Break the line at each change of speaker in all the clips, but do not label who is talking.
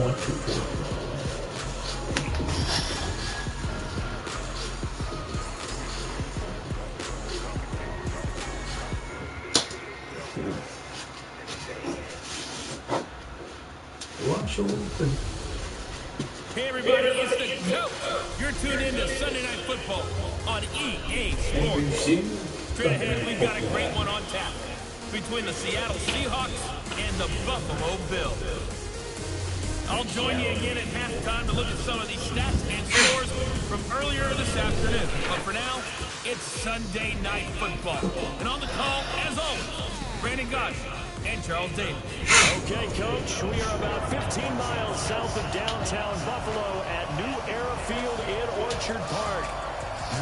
1, 2, 4. Watch open.
Hey everybody, it's the Coach. You're tuned in to Sunday Night Football on EA Sports. Straight ahead, we've got a great one on tap between the Seattle Seahawks and the Buffalo Bills. I'll join you again at halftime to look at some of these stats and scores from earlier this afternoon. But for now, it's Sunday Night Football. And on the call, as always, Brandon Gosh and Charles Davis.
Okay, Coach, we are about 15 miles south of downtown Buffalo at New Era Field in Orchard Park.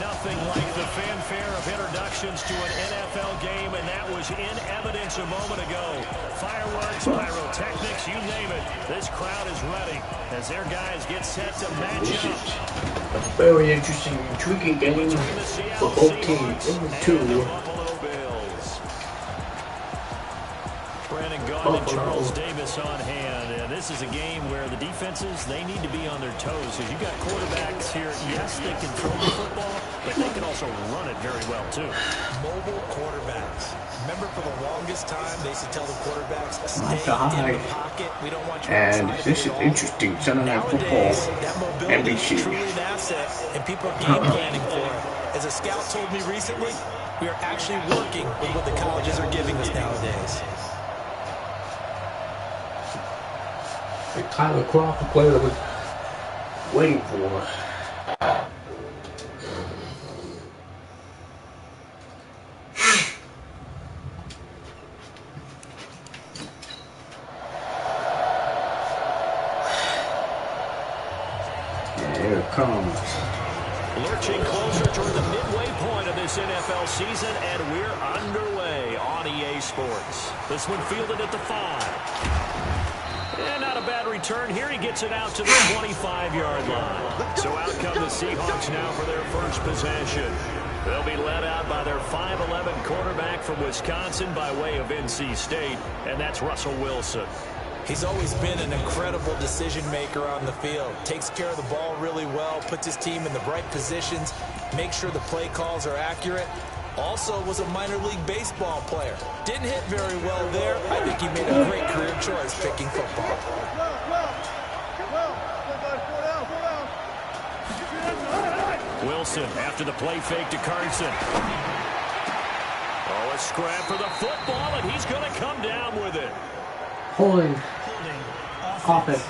Nothing like the fanfare of introductions to an NFL game, and that was in evidence a moment ago. Fireworks, pyrotechnics, you name it. This crowd is ready as their guys get set to match up.
A very interesting, intriguing game for both teams. Two.
Brandon Gaudin and Charles Davis on hand, and this is a game where the defenses, they need to be on their toes. Because you've got quarterbacks here, yes, they can throw the football, but they can also run it very well, too.
Mobile quarterbacks. Remember, for the longest time, they used to tell the quarterbacks, stay in the pocket. We don't want you
and this is interesting. Sunday Night Football,
that mobility
NBC.
is truly an asset, and people are game planning for it. As a scout told me recently, we are actually working with what the colleges are giving us nowadays.
The Tyler Crawford player that was waiting for us. And here it comes.
Lurching closer toward the midway point of this NFL season, and we're underway on EA Sports. This one fielded at the 5. And not a bad return here. He gets it out to the 25-yard line. So out come the Seahawks now for their first possession. They'll be led out by their 5'11 quarterback from Wisconsin by way of NC State, and that's Russell Wilson.
He's always been an incredible decision maker on the field. Takes care of the ball really well, puts his team in the right positions, makes sure the play calls are accurate. Also was a minor league baseball player. Didn't hit very well there. I think he made a great career choice picking football.
Wilson after the play fake to Carson. Oh, a scrap for the football, and he's going to come down with it.
Holding offense.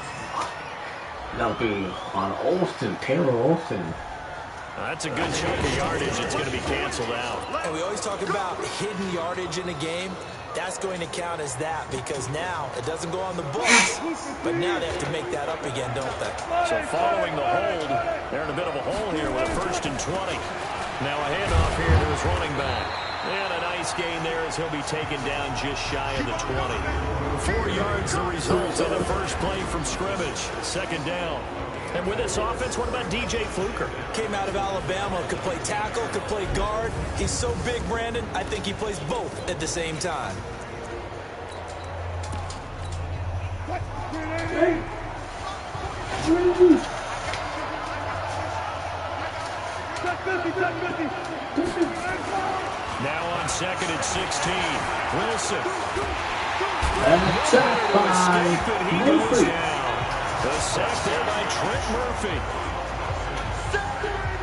That'll be on Olsen, Taylor Olsen.
That's a good chunk of yardage. It's going to be canceled out.
And we always talk about hidden yardage in a game. That's going to count as that because now it doesn't go on the books, but now they have to make that up again, don't they?
So following the hold, they're in a bit of a hole here with a 1st and 20. Now a handoff here to his running back. And a nice gain there as he'll be taken down just shy of the 20. 4 yards the result of the first play from scrimmage. 2nd down. And with this offense, what about DJ Fluker?
Came out of Alabama, could play tackle, could play guard. He's so big, Brandon, I think he plays both at the same time.
Now on 2nd and 16. Wilson.
And a sack by
He goes down. The sack there by Trent Murphy.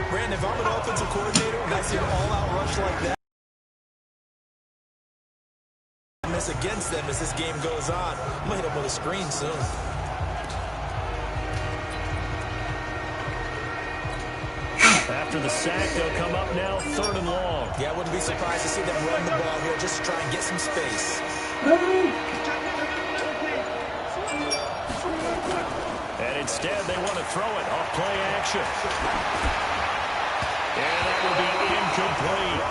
Brandon, if I'm an offensive coordinator and I see an all-out rush like that, miss against them as this game goes on, I'm going to hit them with a screen soon.
After the sack, they'll come up now 3rd and long.
Yeah, I wouldn't be surprised to see them run the ball here just to try and get some space.
And instead, they want to throw it off play action. And that will be incomplete.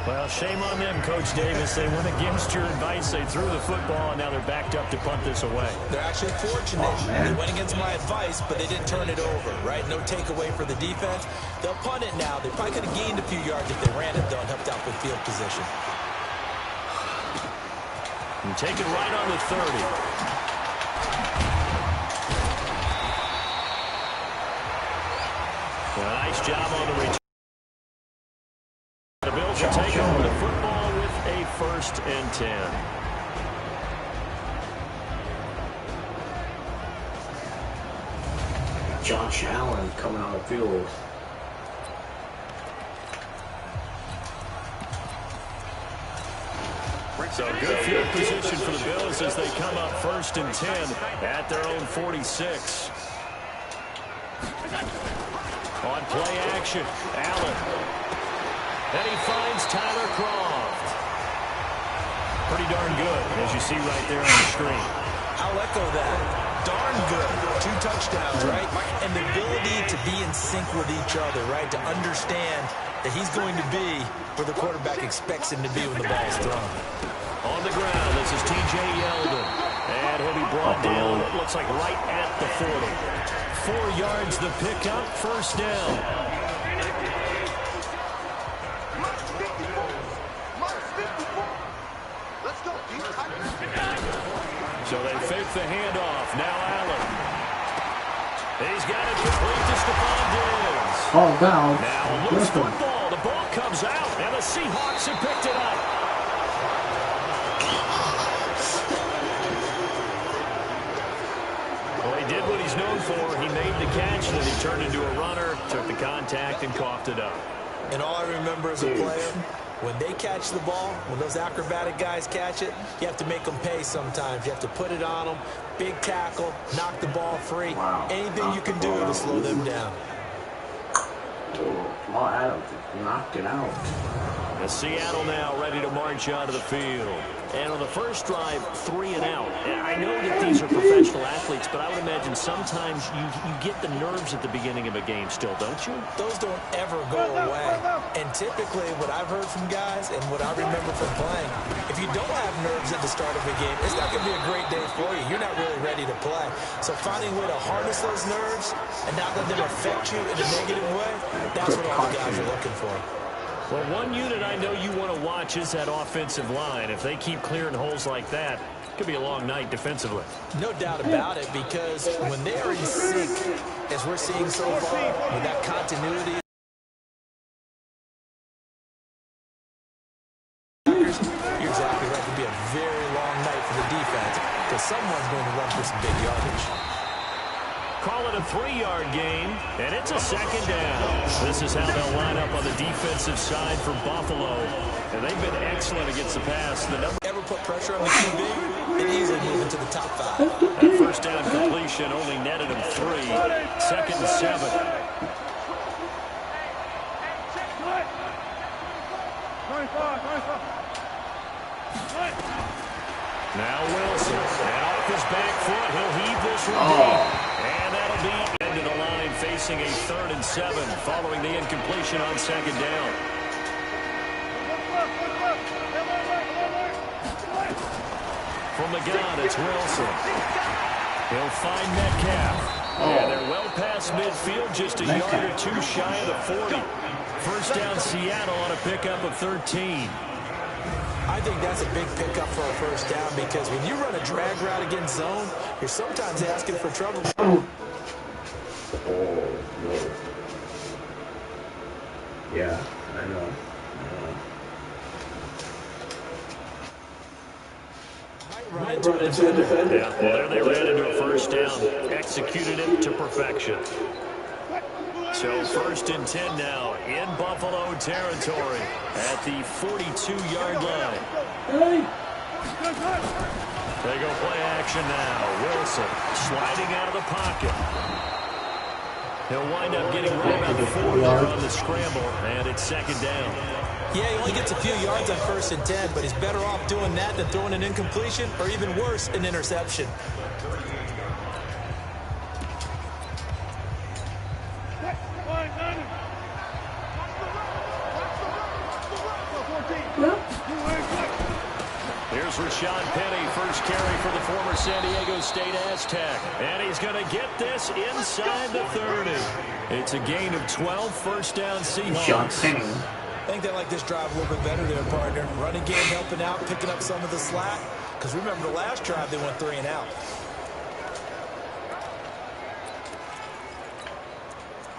Well, shame on them, Coach Davis. They went against your advice. They threw the football, and now they're backed up to punt this away.
They're actually fortunate. They went against my advice, but they didn't turn it over, right? No takeaway for the defense. They'll punt it now. They probably could have gained a few yards if they ran it, though, and helped out with field position.
And take it right on the 30. A nice job on the return. The Bills will take over the football with a 1st and 10.
Josh Allen coming on the field.
So good field position for the Bills as they come up 1st and 10 at their own 46. On play action, Allen. And he finds Tyler Croft. Pretty darn good, as you see right there on the screen.
I'll echo that. Darn good. 2 touchdowns, right? And the ability to be in sync with each other, right? To understand that he's going to be where the quarterback expects him to be when the ball's thrown.
On the ground, this is T.J. Yeldon. And he'll be brought down, it looks like right at the 40. 4 yards the pickup, 1st down. So they fake the handoff. Now Allen. He's got it complete to Stephon Diggs.
Oh, down.
Now loose football. The ball comes out, and the Seahawks have picked it up. Well, he did what he's known for. He made the catch, then he turned into a runner, took the contact, and coughed it up.
And all I remember as a player, when they catch the ball, when those acrobatic guys catch it, you have to make them pay sometimes. You have to put it on them, big tackle, knock the ball free.
Wow.
Anything you can do to slow them down.
Come on, Adam. Knock it out.
And Seattle now ready to march onto the field. And on the first drive, 3 and out. And I know that these are professional athletes, but I would imagine sometimes you get the nerves at the beginning of a game still, don't you?
Those don't ever go away. And typically what I've heard from guys and what I remember from playing, if you don't have nerves at the start of a game, it's not going to be a great day for you. You're not really ready to play. So finding a way to harness those nerves and not let them affect you in a negative way, that's what all the guys are looking for.
Well, one unit I know you want to watch is that offensive line. If they keep clearing holes like that, it could be a long night defensively.
No doubt about it, because when they are in sync, as we're seeing so far, with that continuity, you're exactly right. It could be a very long night for the defense, because someone's going to run for some big yardage.
Call it a 3-yard gain, and it's a 2nd down. This is how they'll line up on the defensive side for Buffalo. And they've been excellent against the pass. The number
ever put pressure on the QB, it easily move into the top 5.
That 1st down completion only netted him 3. 2nd and 7. Now Wilson, and off his back foot, he'll heave this one deep. And that'll be into the line, facing a 3rd and 7, following the incompletion on 2nd down. From the gun, it's Wilson. He'll find Metcalf. And they're well past midfield, just a yard or 2 shy of the 40. 1st down Seattle on a pickup of 13.
I think that's a big pickup for a 1st down, because when you run a drag route against zone, you're sometimes asking for trouble.
Oh, no. Yeah, I know.
Run into a defender.
Yeah, well, there they ran into a 1st down. Executed it to perfection. So 1st and 10 now in Buffalo territory at the 42-yard line. They go play action now. Wilson sliding out of the pocket. He'll wind up getting right about the 4 there on the scramble, and it's 2nd down.
Yeah, he only gets a few yards on 1st and 10, but he's better off doing that than throwing an incompletion, or even worse, an interception.
Here's Rashad Penny, first carry for the former San Diego State Aztec. And he's going to get this inside the 30. It's a gain of 12, 1st down Seahawks.
I think they like this drive a little bit better there, partner. Running game helping out, picking up some of the slack. Because remember the last drive, they went 3 and out.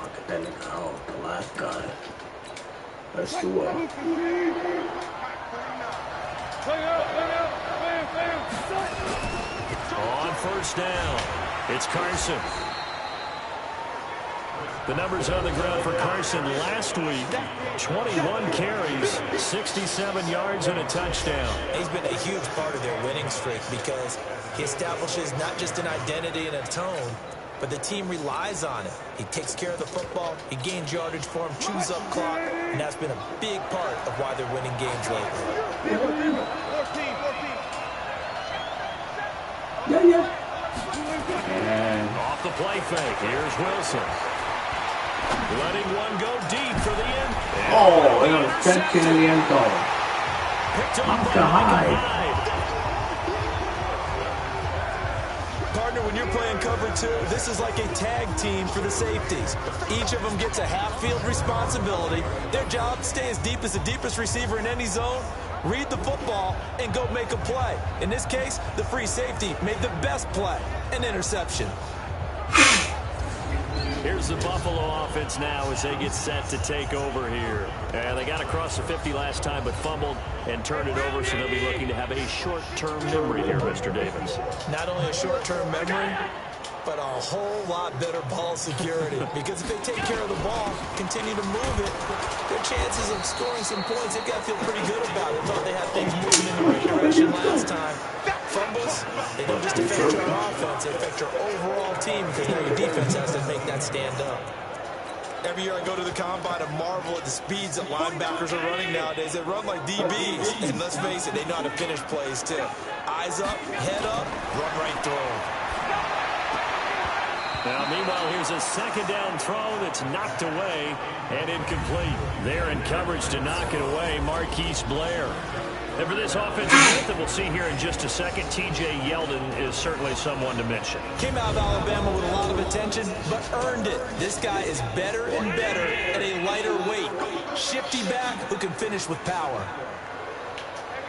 Look at that nigga. Oh, the last guy. Let's do it.
On first down, it's Carson. The numbers on the ground for Carson last week, 21 carries, 67 yards and a touchdown.
He's been a huge part of their winning streak because he establishes not just an identity and a tone, but the team relies on it. He takes care of the football, he gains yardage for him, chews up clock, and that's been a big part of why they're winning games lately.
Off the play fake, here's Wilson. Letting one go deep for the end.
Oh, and a reception in the end zone.
Picked up by
Hyde.
Partner, when you're playing cover 2, this is like a tag team for the safeties. Each of them gets a half-field responsibility. Their job, stay as deep as the deepest receiver in any zone, read the football, and go make a play. In this case, the free safety made the best play, an interception.
Here's the Buffalo offense now as they get set to take over here. And they got across the 50 last time, but fumbled and turned it over, so they'll be looking to have a short-term memory here, Mr. Davis.
Not only a short-term memory, but a whole lot better ball security. Because if they take care of the ball, continue to move it, their chances of scoring some points, they've got to feel pretty good about it. Thought they had things moving in the right direction last time. Fumbles, they don't just affect your offense, they affect your overall team because now your defense has to make that stand up. Every year I go to the combine and marvel at the speeds that linebackers are running nowadays. They run like DBs, and let's face it, they know how to finish plays too. Eyes up, head up, run right through them.
Now, meanwhile, here's a second down throw that's knocked away and incomplete. There in coverage to knock it away, Marquise Blair. And for this offensive unit that we'll see here in just a second, T.J. Yeldon is certainly someone to mention.
Came out of Alabama with a lot of attention, but earned it. This guy is better and better at a lighter weight. Shifty back who can finish with power.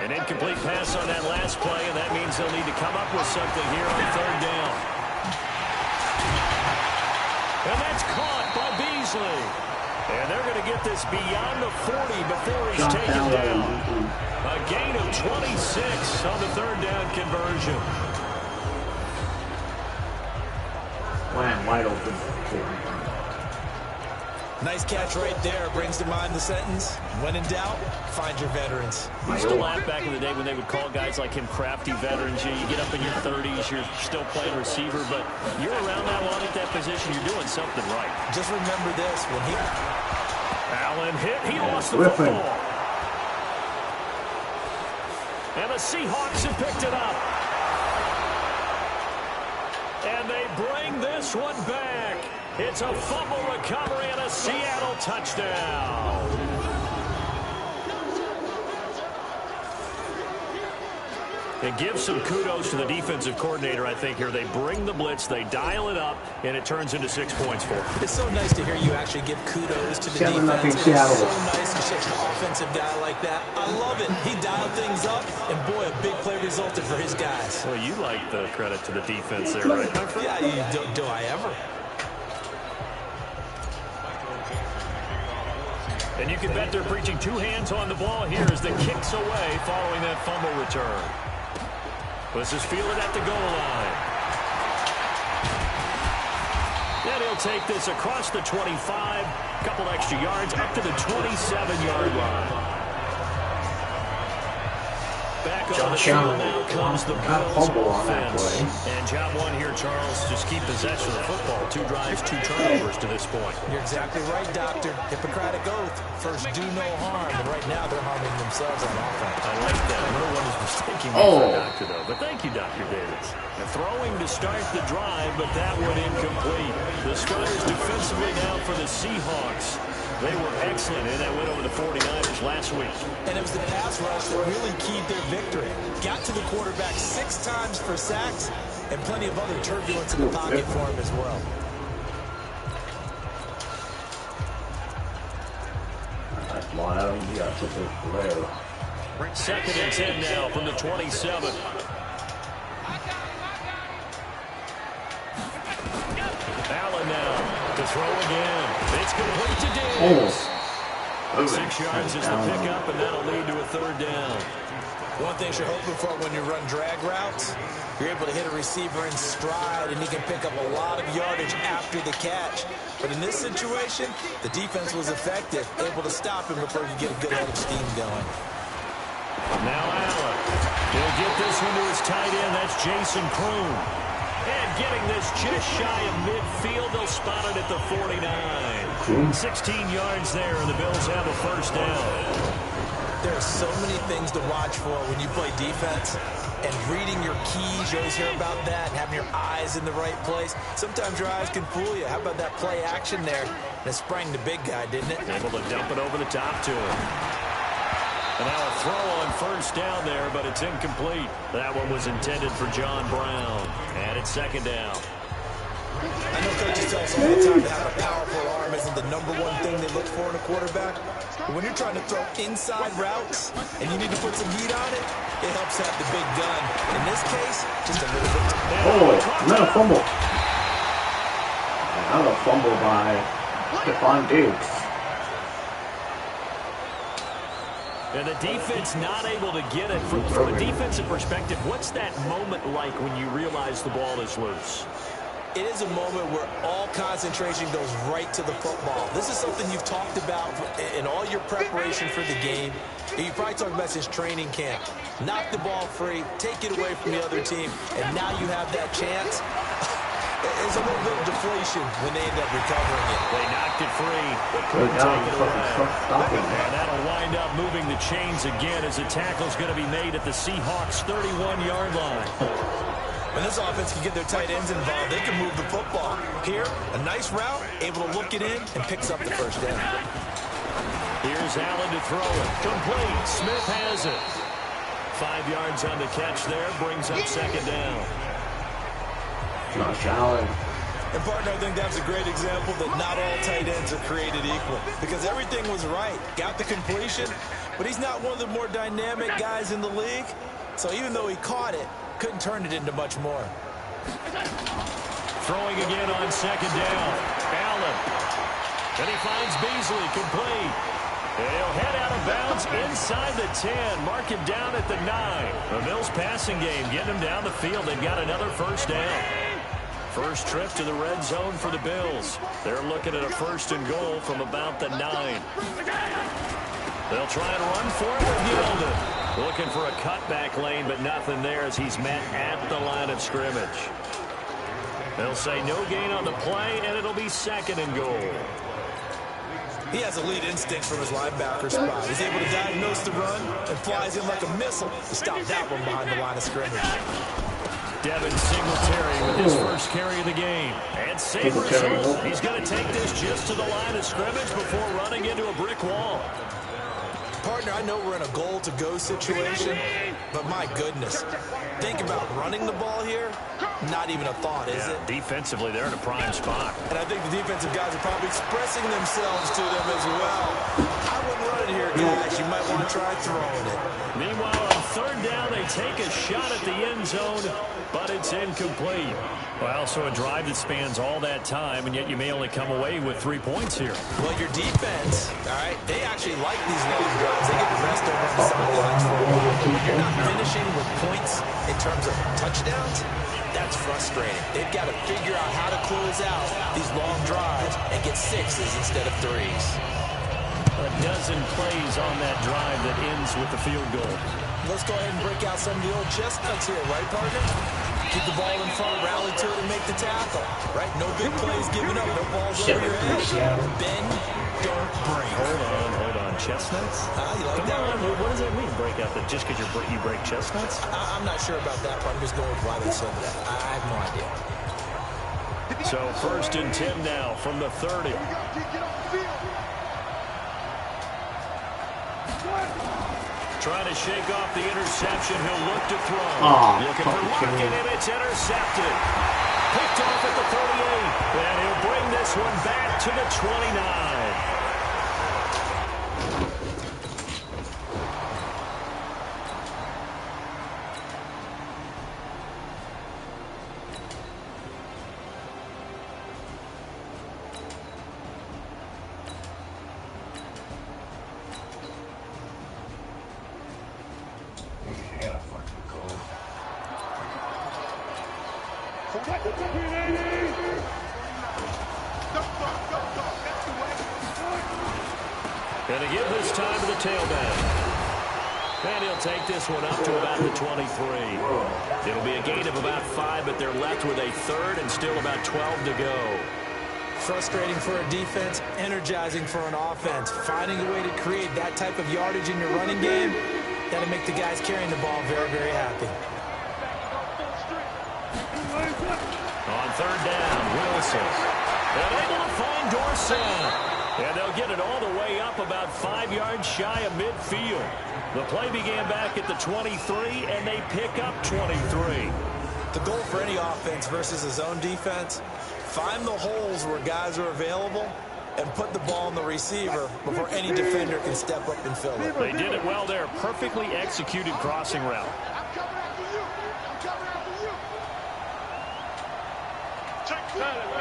An incomplete pass on that last play, and that means they'll need to come up with something here on third down. And that's caught by Beasley. And they're going to get this beyond the 40 before he's taken down. A gain of 26 on the third down conversion.
Wham, wide open.
Nice catch right there. Brings to mind the sentence, when in doubt, find your veterans.
I used to laugh back in the day when they would call guys like him crafty veterans. You get up in your 30s, you're still playing receiver, but you're around that long at that position, you're doing something right.
Just remember this, when he...
Allen hit, he lost the football. And the Seahawks have picked it up. And they bring this one back. It's a fumble recovery and a Seattle touchdown. It gives some kudos to the defensive coordinator, I think, here. They bring the blitz, they dial it up, and it turns into 6 points for them.
It's so nice to hear you actually give kudos to the defense. It's so nice to see an offensive guy like that. I love it. He dialed things up, and boy, a big play resulted for his guys.
Well, you like the credit to the defense there, right, my friend?
Yeah, do I ever?
And you can bet they're preaching two hands on the ball here as the kicks away following that fumble return. This is fielded at the goal line. Then he'll take this across the 25, a couple extra yards, up to the 27-yard line. Back on the field now comes the Bills offense. And job one here, Charles, just keep possession of the football. 2 drives, 2 turnovers to this point.
You're exactly right, Doctor. Hippocratic oath. First, do no harm. And right now, they're harming themselves on offense.
I like that. No one is mistaking me for Doctor, though. But thank you, Dr. Davis. And throwing to start the drive, but that one incomplete. The starters defensively now for the Seahawks. They were excellent in that win over the 49ers last week.
And it was the pass rush that really keyed their victory. Got to the quarterback 6 times for sacks and plenty of other turbulence in the pocket for him as well.
Second and 10 now from the 27. To throw again. It's complete to Diggs.
Oh.
6 yards is the pickup, and that'll lead to a third down.
One thing you're hoping for when you run drag routes, you're able to hit a receiver in stride, and he can pick up a lot of yardage after the catch. But in this situation, the defense was effective, able to stop him before he could get a good head of steam going.
Now Allen. He'll get this one to his tight end. That's Jason Kroon. And getting this just shy of midfield, they'll spot it at the 49. 16 yards there, and the Bills have a first down.
There are so many things to watch for when you play defense. And reading your keys, you always hear about that, and having your eyes in the right place. Sometimes your eyes can fool you. How about that play action there? And it sprang the big guy, didn't it?
Able to dump it over the top to him. And now a throw on first down there, but it's incomplete. That one was intended for John Brown. And it's second down.
I know coaches tell us all the time that having a powerful arm isn't the #1 thing they look for in a quarterback. But when you're trying to throw inside routes and you need to put some heat on it, it helps have the big gun. In this case, just a little bit.
Oh, another fumble. Another fumble by Stephon Diggs.
And the defense not able to get it. From a defensive perspective, what's that moment like when you realize the ball is loose?
It is a moment where all concentration goes right to the football. This is something you've talked about in all your preparation for the game. You probably talked about since training camp. Knock the ball free, take it away from the other team, and now you have that chance. There's a little bit of deflation when they end up recovering it.
They knocked it free, but couldn't take it away. And that'll wind up moving the chains again as the tackle's going to be made at the Seahawks' 31-yard line.
When this offense can get their tight ends involved, they can move the football. Here, a nice route, able to look it in, and picks up the first down.
Here's Allen to throw it. Complete. Smith has it. 5 yards on the catch there, brings up second down.
Josh Allen.
And, partner, I think that's a great example that not all tight ends are created equal. Because everything was right. Got the completion, but he's not one of the more dynamic guys in the league. So even though he caught it, couldn't turn it into much more.
Throwing again on second down. Allen. And he finds Beasley complete. And he'll head out of bounds inside the 10. Mark him down at the 9. The Bills passing game getting him down the field. They've got another first down. First trip to the red zone for the Bills. They're looking at a first and goal from about the 9. They'll try and run for it with Yeldon. Looking for a cutback lane, but nothing there as he's met at the line of scrimmage. They'll say no gain on the play, and it'll be second and goal.
He has a lead instinct from his linebacker spot. He's able to diagnose the run and flies in like a missile to stop that one behind the line of scrimmage.
Devin Singletary with his first carry of the game. And same result. He's going to take this just to the line of scrimmage before running into a brick wall.
Partner, I know we're in a goal-to-go situation, but my goodness. Think about running the ball here. Not even a thought, is it?
Defensively, they're in a prime spot.
And I think the defensive guys are probably expressing themselves to them as well. I wouldn't run it here, guys. You might want to try throwing it.
Meanwhile, on third down, they take a shot at the end zone, but it's incomplete. Well, so a drive that spans all that time, and yet you may only come away with 3 points here.
Well, your defense, all right, they actually like these long drives. They get the rest over on the sidelines for a while. You're not finishing with points in terms of touchdowns. That's frustrating. They've got to figure out how to close out these long drives and get 6s instead of 3s.
A dozen plays on that drive that ends with the field goal.
Let's go ahead and break out some of the old chestnuts here, right, partner? Keep the ball in front, rally to it, and make the tackle. Right? No big plays given up, no balls over your head. Bend, don't break.
Hold on. Chestnuts?
You like that one?
What does that mean, break out? That just because you break chestnuts?
I'm not sure about that part. I'm just going with why they said that. I have no idea.
So first and 10 now from the 30. Trying to shake off the interception. He'll look to throw. Looking for Larkin, and it's intercepted. Picked off at the 38. And he'll bring this one back to the 29. Gonna give this time to the tailback. And he'll take this one up to about the 23. It'll be a gain of about 5, but they're left with a third and still about 12 to go.
Frustrating for a defense, energizing for an offense. Finding a way to create that type of yardage in your running game, that'll make the guys carrying the ball very, very happy.
On third down, Wilson. And able to find Dorsett. And they'll get it all the way up about 5 yards shy of midfield. The play began back at the 23, and they pick up 23.
The goal for any offense versus a zone defense, find the holes where guys are available and put the ball in the receiver before any defender can step up and fill it.
They did it well there. Perfectly executed crossing route.
I'm coming after you. I'm coming after you. Check that.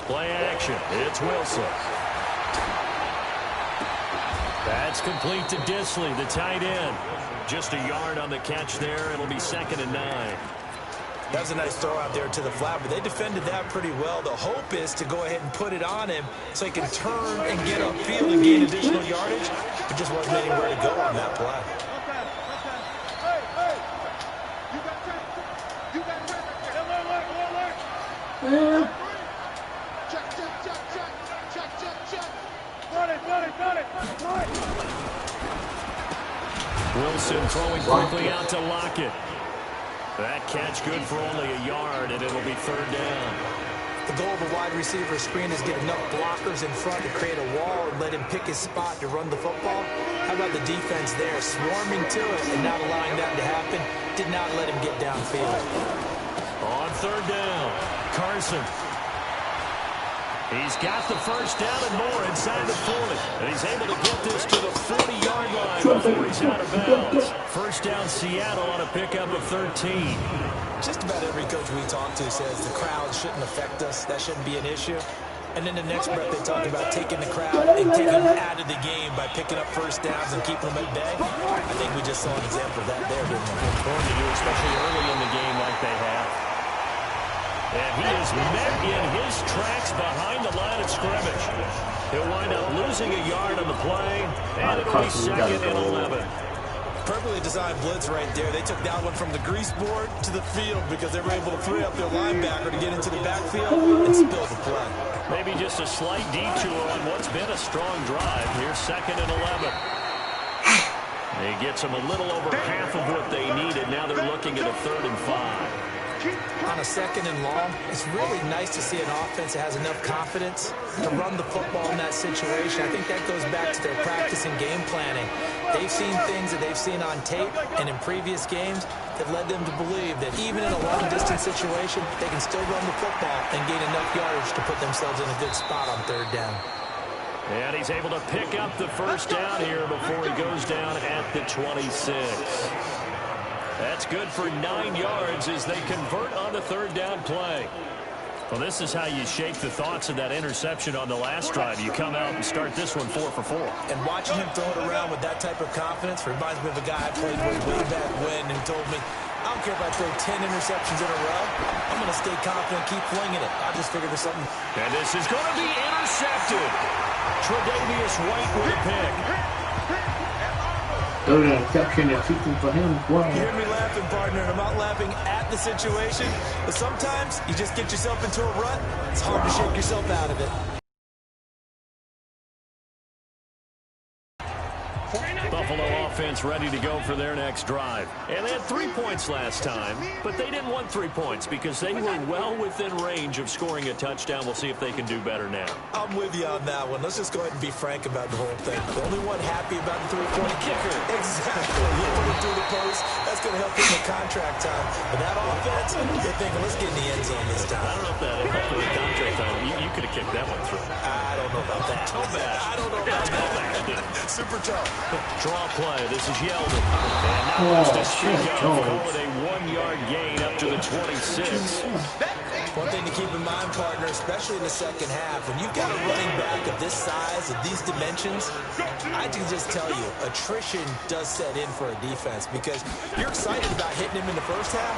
Play action. It's Wilson. That's complete to Disley, the tight end. Just a yard on the catch there. It'll be 2nd and 9.
That was a nice throw out there to the flat, but they defended that pretty well. The hope is to go ahead and put it on him so he can turn and get upfield and gain additional yardage. But just wasn't anywhere to go on that play.
Wilson throwing quickly out to Lockett. That catch good for only a yard, and it'll be 3rd down.
The goal of a wide receiver screen is get enough blockers in front to create a wall and let him pick his spot to run the football. How about the defense there, swarming to it and not allowing that to happen? Did not let him get downfield.
On 3rd down, Carson. He's got the first down and more inside the 40. And he's able to get this to the 40-yard line before he's out of bounds. First down, Seattle on a pickup of 13.
Just about every coach we talk to says the crowd shouldn't affect us. That shouldn't be an issue. And then the next breath they talk about taking the crowd and taking them out of the game by picking up first downs and keeping them at bay. I think we just saw an example of that there, didn't we?
Going to do, especially early in the game like they have. And he is met in his tracks behind the line of scrimmage. He'll wind up losing a yard on the play, and it'll be 2nd and 11.
Perfectly designed blitz right there. They took that one from the grease board to the field because they were able to free up their linebacker to get into the backfield and spill the play.
Maybe just a slight detour on what's been a strong drive. Here's 2nd and 11. He gets them a little over half of what they needed. Now they're looking at a 3rd and 5.
On a 2nd and long, it's really nice to see an offense that has enough confidence to run the football in that situation. I think that goes back to their practice and game planning. They've seen things that they've seen on tape and in previous games that led them to believe that even in a long-distance situation, they can still run the football and gain enough yardage to put themselves in a good spot on 3rd down.
And he's able to pick up the first down here before he goes down at the 26. That's good for 9 yards as they convert on the 3rd down play. Well, this is how you shake the thoughts of that interception on the last drive. You come out and start this one 4 for 4.
And watching him throw it around with that type of confidence reminds me of a guy I played with way back when who told me, I don't care if I throw 10 interceptions in a row. I'm going to stay confident and keep flinging it. I just figured there's something.
And this is going to be intercepted. Tre'Davious White with a pick.
Third interception is seeking for him as well.
You hear me laughing, partner, and I'm not laughing at the situation, but sometimes you just get yourself into a rut. It's hard to shake yourself out of it.
Buffalo offense ready to go for their next drive. And they had 3 points last time, but they didn't want 3 points because they were well within range of scoring a touchdown. We'll see if they can do better now.
I'm with you on that one. Let's just go ahead and be frank about the whole thing. The only one happy about the three-point kicker. Exactly. You put it through the post. That's going to help him in contract time. But that offense, they're thinking, let's get in the end zone this time.
I don't know if that helped with contract time. You could have kicked that one through.
I don't know about that. I don't know about that. Super tough.
Draw play. This is Yeldon. And now it's to Chico. Call it a 1-yard gain up to the 26.
One thing to keep in mind, partner, especially in the second half, when you've got a running back of this size, of these dimensions, I can just tell you, attrition does set in for a defense because you're excited about hitting him in the first half.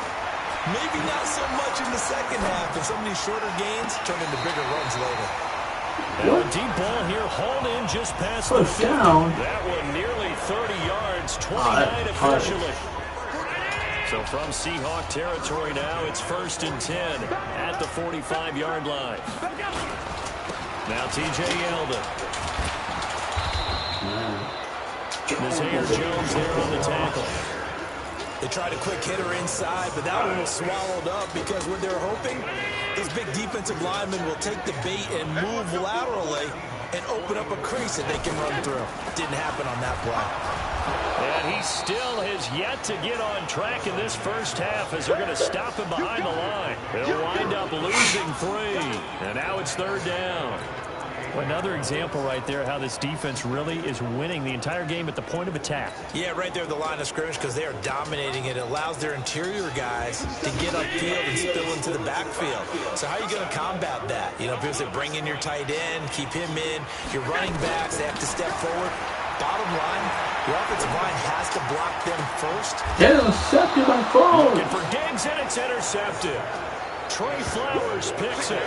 Maybe not so much in the second half, and some of these shorter gains turn into bigger runs later.
Now a deep ball here, hauled in just past the 50. That one nearly 30 yards, 29 officially. So from Seahawk territory now, it's 1st and 10 at the 45-yard line. Now T.J. Yeldon. Nazaire Jones there on the tackle.
They tried a quick hitter inside, but that one was swallowed up because what they're hoping, these big defensive linemen will take the bait and move laterally and open up a crease that they can run through. Didn't happen on that play.
And he still has yet to get on track in this first half as they're going to stop him behind the line. They'll wind up losing 3, and now it's 3rd down. Another example right there how this defense really is winning the entire game at the point of attack.
Yeah, right there at the line of scrimmage because they are dominating it. It allows their interior guys to get upfield and spill into the backfield. So how are you going to combat that? You know, people say bring in your tight end, keep him in. Your running backs, they have to step forward. Bottom line, the offensive line has to block them first.
Intercepted on phone.
Looking for Diggs, and it's intercepted. Trey Flowers picks it.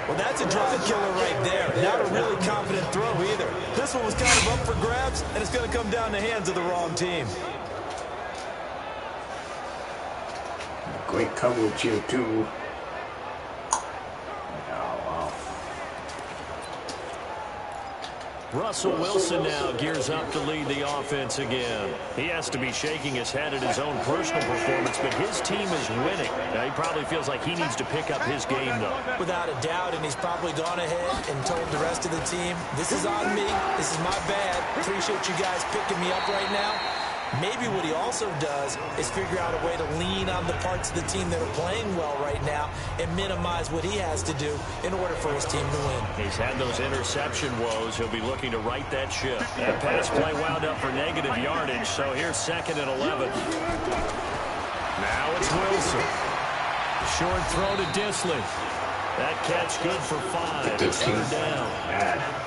Well, that's a drive killer right there. Not a really confident throw either. This one was kind of up for grabs, and it's going to come down the hands of the wrong team.
Great coverage here, too.
Russell Wilson now gears up to lead the offense again. He has to be shaking his head at his own personal performance, but his team is winning. Now, he probably feels like he needs to pick up his game, though.
Without a doubt, and he's probably gone ahead and told the rest of the team, this is on me, this is my bad. Appreciate you guys picking me up right now. Maybe what he also does is figure out a way to lean on the parts of the team that are playing well right now and minimize what he has to do in order for his team to win.
He's had those interception woes. He'll be looking to right that ship. That pass play wound up for negative yardage, so here's 2nd and 11. Now it's Wilson. Short throw to Disley. That catch good for 5. It's 3rd down.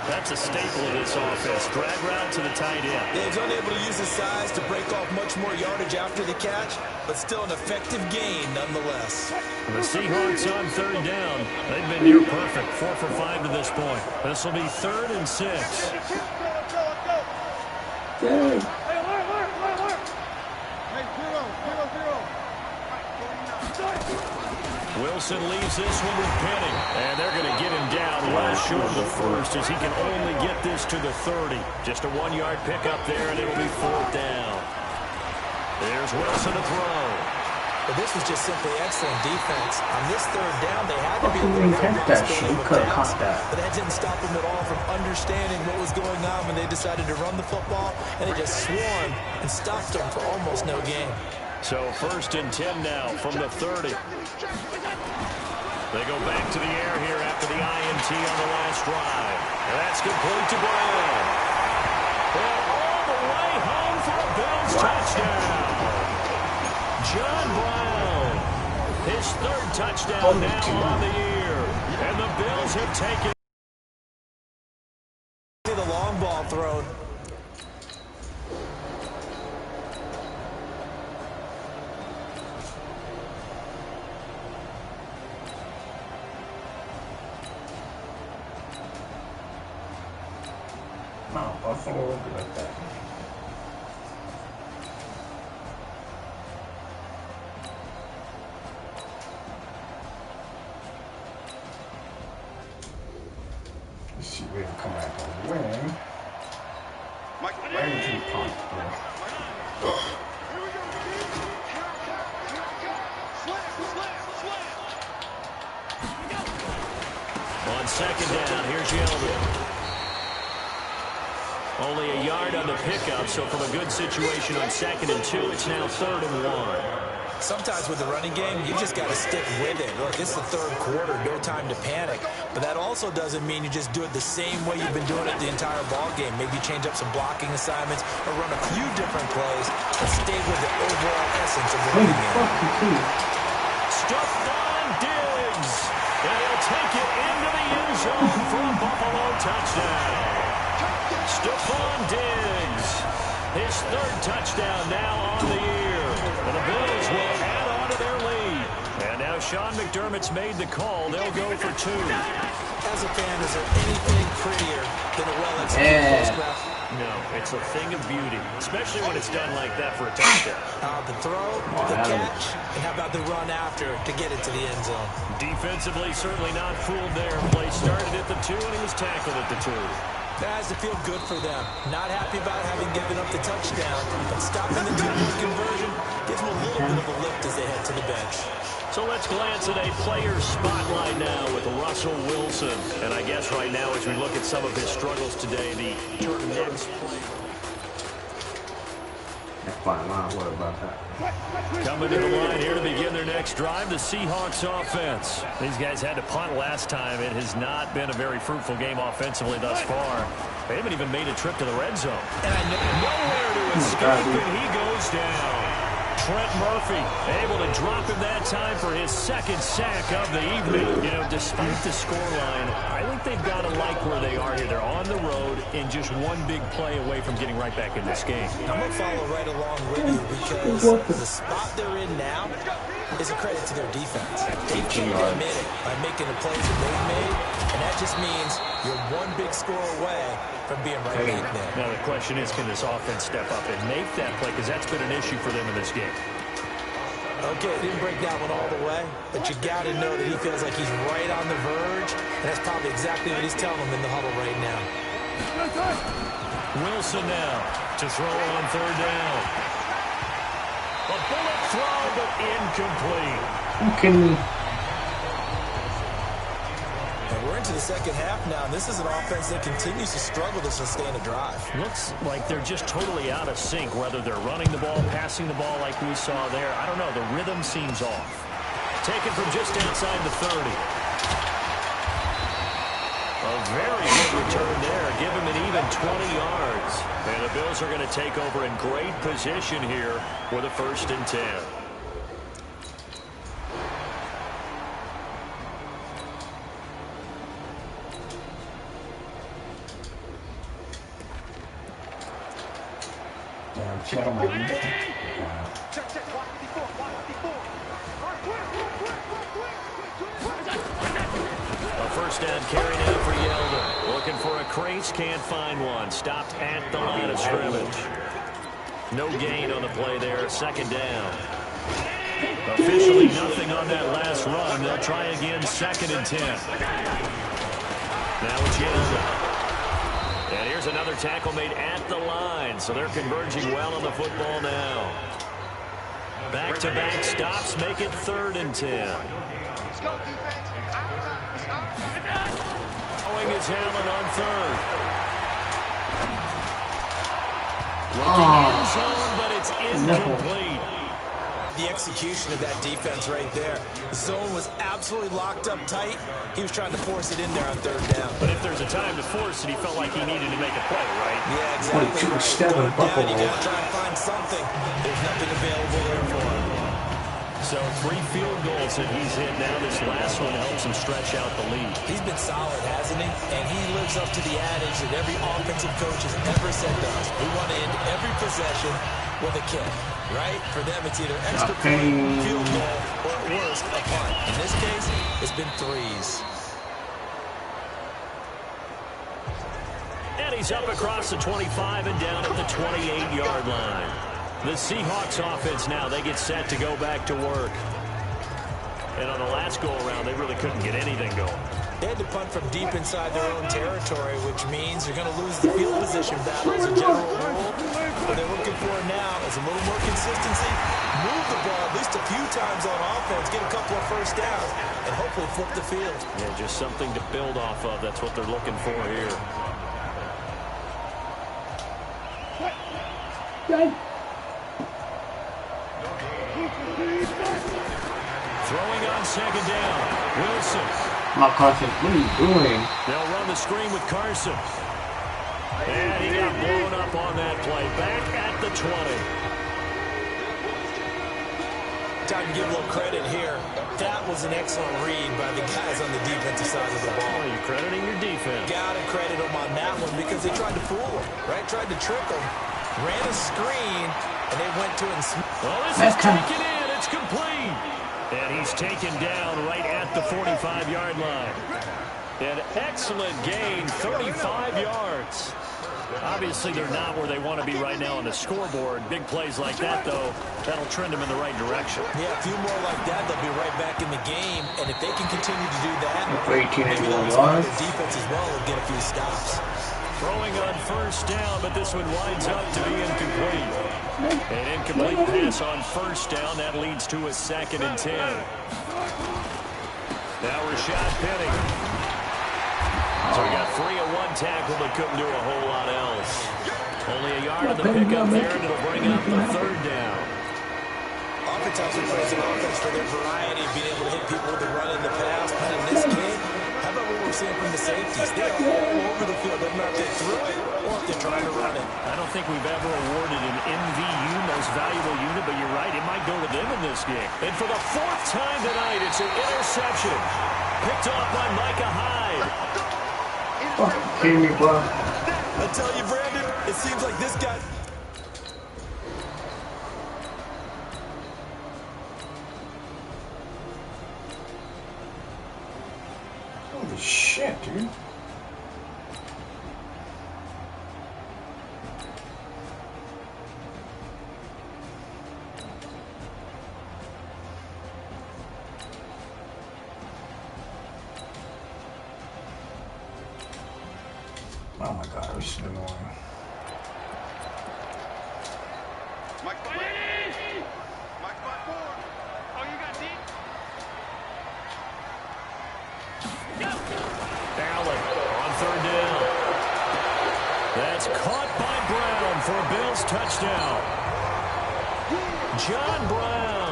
That's a staple of this offense. Drag route to the tight end.
Yeah, he's unable to use his size to break off much more yardage after the catch, but still an effective gain nonetheless.
The Seahawks on 3rd down. They've been near perfect. 4 for 5 to this point. This will be 3rd and 6.
Hey, zero.
Wilson leaves this one with Penning, and they're going to get him down well short of the first as he can only get this to the 30. Just a 1-yard pickup there, and it'll be 4th down. There's Wilson to throw.
But this was just simply excellent defense. On this 3rd down, they had to be a
Didn't
little
catch
bit
that shit. He could have caught that.
But that didn't stop them at all from understanding what was going on when they decided to run the football, and they just swarmed and stuffed them for almost no gain.
So 1st and 10 now from the 30. They go back to the air here after the INT on the last drive. And that's complete to Brown. And all the way home for a Bills touchdown. John Brown. His 3rd touchdown now on the year. And the Bills have taken.
See the long ball thrown.
No, Buffalo will be like that. Let's see where to come back on wing. Where did he punt, bro?
On 2nd down, here's Yeldon. Only a yard on the pickup, so from a good situation on 2nd and 2, it's now 3rd and 1.
Sometimes with the running game, you just got to stick with it. Look, it's the third quarter, no time to panic. But that also doesn't mean you just do it the same way you've been doing it the entire ball game. Maybe change up some blocking assignments or run a few different plays and stay with the overall essence of the running game.
Stuffed on Diggs. And he'll take it into the end zone for a Buffalo touchdown. Stephon Diggs, his third touchdown now on the year. And the Bills will add on to their lead. And now Sean McDermott's made the call. They'll go for 2.
As a fan, is there anything prettier than a well-executed post route?
No, it's a thing of beauty, especially when it's done like that for a touchdown.
The throw, the catch, and how about the run after to get it to the end zone?
Defensively, certainly not fooled there. Play started at the 2, and he was tackled at the 2.
That has to feel good for them. Not happy about having given up the touchdown, but stopping the 2-point conversion gives them a little bit of a lift as they head to the bench.
So let's glance at a player spotlight now with Russell Wilson. And I guess right now as we look at some of his struggles today, the next play.
That's fine. I'm not worried about that.
Coming to the line here to begin their next drive, the Seahawks offense. These guys had to punt last time. It has not been a very fruitful game offensively thus far. They haven't even made a trip to the red zone.
And I know
nowhere to escape, and he goes down. Trent Murphy able to drop him that time for his second sack of the evening. You know, despite the scoreline, I think they've got to like where they are here. They're on the road and just one big play away from getting right back in this game.
I'm going to follow right along with you because the spot they're in now is a credit to their defense. They keep them in it by making the plays that they've made, and that just means you're one big score away from being right back there.
Now the question is, can this offense step up and make that play? Because that's been an issue for them in this game.
Okay, didn't break that one all the way, but you got to know that he feels like he's right on the verge, and that's probably exactly what he's telling them in the huddle right now.
Wilson now to throw on third down. A bullet throw, but incomplete.
And we're into the second half now, and this is an offense that continues to struggle to sustain a drive.
Looks like they're just totally out of sync, whether they're running the ball, passing the ball like we saw there. I don't know. The rhythm seems off. Taken from just outside the 30. A very good return there. Give him an even 20 yards. And the Bills are going to take over in great position here with a 1st and 10.
Check on my
A 1st down carry now for Yeldon. Looking for a crease, can't find one. Stopped at the line of scrimmage. No gain on the play there. 2nd down. Officially nothing on that last run. They'll try again, 2nd and 10. Now it's Yeldon. And here's another tackle made at the line. So they're converging well on the football now. Back-to-back stops make it 3rd and 10. Going is Allen on 3rd. Looking in zone, but it's incomplete.
The execution of that defense right there. The zone was absolutely locked up tight. He was trying to force it in there on 3rd down.
But if there's a time to force it, he felt like he needed to make a play, right?
Yeah, exactly.
Too much step in Buffalo.
You got to try and find something. There's nothing available there for him.
So 3 field goals that he's hit now. This last one helps him stretch out the lead.
He's been solid, hasn't he? And he lives up to the adage that every offensive coach has ever said to us. We want to end every possession with a kick, right? For them, it's either extra point, field goal, or at worst, a punt. In this case, it's been 3s.
And he's up across the 25 and down at the 28-yard line. The Seahawks offense now, they get set to go back to work. And on the last go-around, they really couldn't get anything going.
They had to punt from deep inside their own territory, which means they're going to lose the field position battle as a general rule. What they're looking for now is a little more consistency, move the ball at least a few times on offense, get a couple of 1st downs, and hopefully flip the field.
Yeah, just something to build off of. That's what they're looking for here. Throwing on second down. Wilson.
Not Carson, what are you doing?
They'll run the screen with Carson. And he got blown up on that play. Back at the 20.
Time to give a little credit here. That was an excellent read by the guys on the defensive side of the ball.
Oh, you're crediting your defense.
Got to credit them on that one because they tried to fool him, right? Tried to trick him. Ran a screen, and they went to it and...
Oh, this is taken in. It's complete. And he's taken down right at the 45-yard line. An excellent gain, 35 yards. Obviously, they're not where they want to be right now on the scoreboard. Big plays like that, though, that'll trend them in the right direction.
Yeah, a few more like that, they'll be right back in the game. And if they can continue to do that,
maybe
they'll inspire their defense as well and get a few stops.
Throwing on first down, but this one winds up to be incomplete. An incomplete pass on first down. That leads to a 2nd and 10. Now Rashad Penny. So we got 3 on 1 tackle, but couldn't do a whole lot else. Only a yard of the pickup there, and it'll bring up the 3rd down.
Oftentimes we praise an offense for their variety of being able to hit people with the run in the pass. But in this game, how about what we're seeing from the safeties? They're all over the field. They're not getting through it or if they're trying to run it.
I don't think we've ever awarded an MVU, most valuable unit, but you're right, it might go to them in this game. And for the 4th time tonight, it's an interception. Picked off by Micah Hyde.
Fucking kidding me, bro.
I tell you, Brandon, it seems like this guy...
Holy shit, dude. Oh my god, this is annoying.
Allen on 3rd down. That's caught by Brown for a Bills touchdown. John Brown